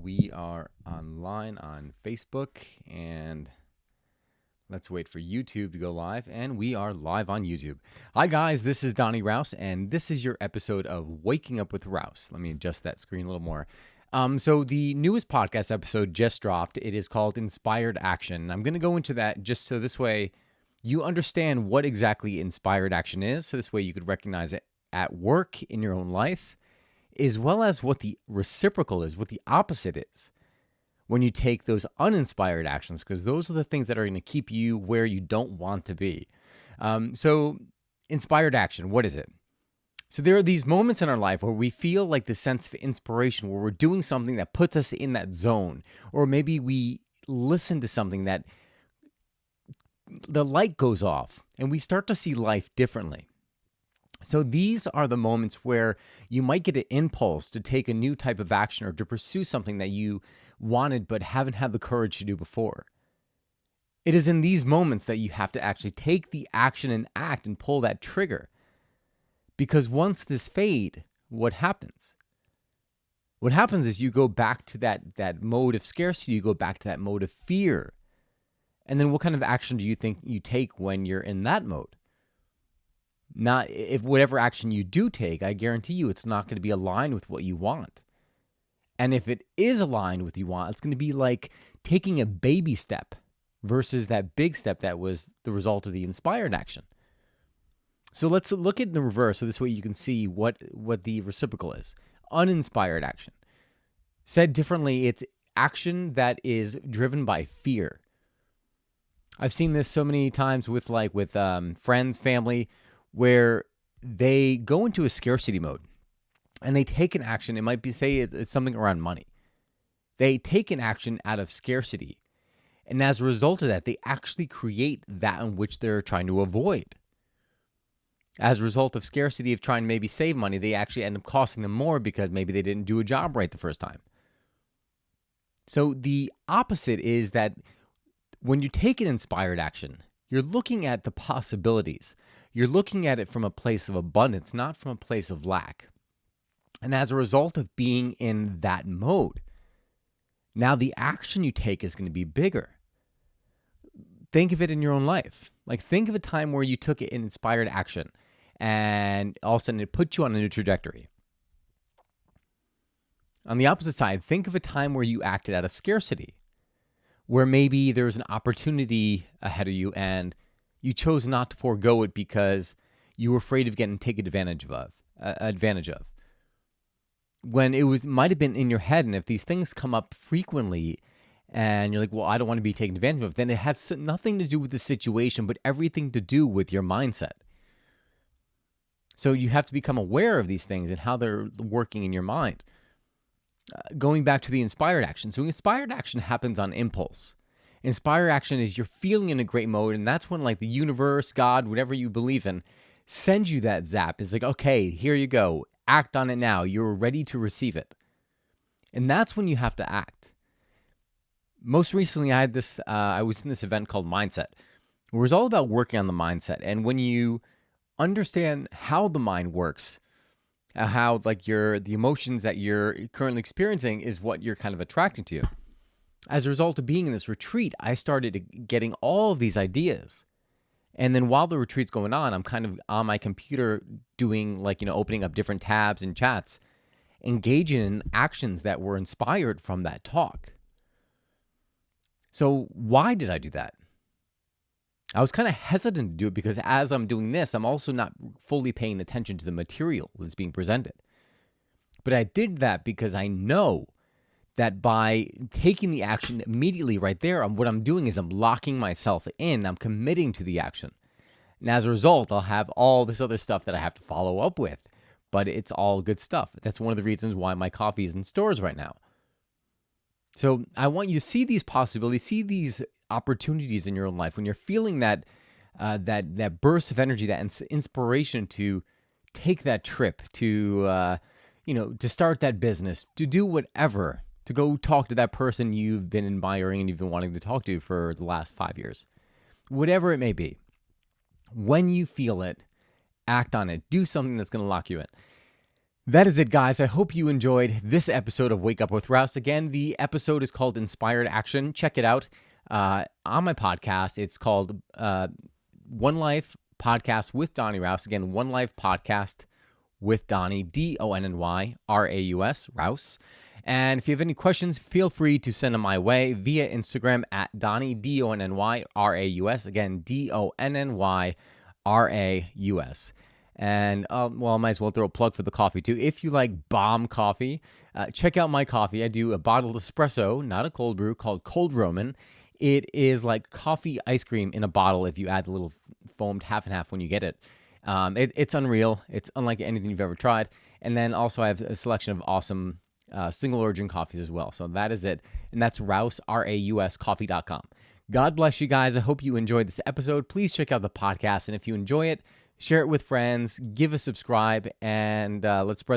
we are online on Facebook, and let's wait for YouTube to go live, and we are live on YouTube. Hi guys, this is Donnie Raus, and this is your episode of Waking Up with Raus. Let me adjust that screen a little more. So the newest podcast episode just dropped. It is called Inspired Action. I'm going to go into that just so this way you understand what exactly inspired action is. So this way you could recognize it at work in your own life, as well as what the reciprocal is, what the opposite is when you take those uninspired actions, because those are the things that are going to keep you where you don't want to be. So inspired action, what is it? So there are these moments in our life where we feel like the sense of inspiration, where we're doing something that puts us in that zone, or maybe we listen to something that the light goes off and we start to see life differently. So these are the moments where you might get an impulse to take a new type of action or to pursue something that you wanted but haven't had the courage to do before. It is in these moments that you have to actually take the action and act and pull that trigger. Because once this fade, what happens? What happens is you go back to that mode of scarcity, you go back to that mode of fear. And then what kind of action do you think you take when you're in that mode? Not if whatever action you do take, I guarantee you it's not going to be aligned with what you want. And if it is aligned with what you want, it's going to be like taking a baby step versus that big step that was the result of the inspired action. So let's look at the reverse, so this way you can see what the reciprocal is. Uninspired action. Said differently, it's action that is driven by fear. I've seen this so many times with friends, family, where they go into a scarcity mode and they take an action. It might be, say it's something around money. They take an action out of scarcity. And as a result of that, they actually create that in which they're trying to avoid. As a result of scarcity of trying to maybe save money, they actually end up costing them more because maybe they didn't do a job right the first time. So the opposite is that when you take an inspired action, you're looking at the possibilities. You're looking at it from a place of abundance, not from a place of lack. And as a result of being in that mode, now the action you take is going to be bigger. Think of it in your own life. Like, think of a time where you took an inspired action and all of a sudden it put you on a new trajectory. On the opposite side, think of a time where you acted out of scarcity, where maybe there's an opportunity ahead of you and you chose not to forego it because you were afraid of getting taken advantage of. When it might have been in your head, and if these things come up frequently and you're like, well, I don't want to be taken advantage of, then it has nothing to do with the situation, but everything to do with your mindset. So you have to become aware of these things and how they're working in your mind. Going back to the inspired action. So inspired action happens on impulse. Inspired action is you're feeling in a great mode, and that's when like the universe, God, whatever you believe in, sends you that zap. It's like, okay, here you go. Act on it now. You're ready to receive it. And that's when you have to act. Most recently, I was in this event called Mindset, where it was all about working on the mindset. And when you understand how the mind works, how like the emotions that you're currently experiencing is what you're kind of attracting to you. As a result of being in this retreat, I started getting all of these ideas. And then while the retreat's going on, I'm kind of on my computer doing opening up different tabs and chats, engaging in actions that were inspired from that talk. So why did I do that? I was kind of hesitant to do it because as I'm doing this, I'm also not fully paying attention to the material that's being presented. But I did that because I know that by taking the action immediately right there, what I'm doing is I'm locking myself in. I'm committing to the action. And as a result, I'll have all this other stuff that I have to follow up with. But it's all good stuff. That's one of the reasons why my coffee is in stores right now. So I want you to see these possibilities, see these opportunities in your own life when you're feeling that burst of energy, that inspiration to take that trip, to start that business, to do whatever, to go talk to that person you've been admiring and you've been wanting to talk to for the last 5 years, whatever it may be. When you feel it, act on it. Do something that's going to lock you in. That is it, guys. I hope you enjoyed this episode of Wake Up with Rouse. Again, the episode is called Inspired Action. Check it out on my podcast. It's called One Life Podcast with Donnie Raus. Again, One Life Podcast with Donnie, DonnyRaus, Rouse. And if you have any questions, feel free to send them my way via Instagram at Donnie, DonnyRaus. Again, DonnyRaus. And, well, I might as well throw a plug for the coffee, too. If you like bomb coffee, check out my coffee. I do a bottled espresso, not a cold brew, called Cold Roman. It is like coffee ice cream in a bottle if you add a little foamed half and half when you get it. It's unreal. It's unlike anything you've ever tried. And then also I have a selection of awesome single origin coffees as well. So that is it. And that's Raus, Raus, coffee.com. God bless you guys. I hope you enjoyed this episode. Please check out the podcast. And if you enjoy it, share it with friends, give a subscribe, and let's spread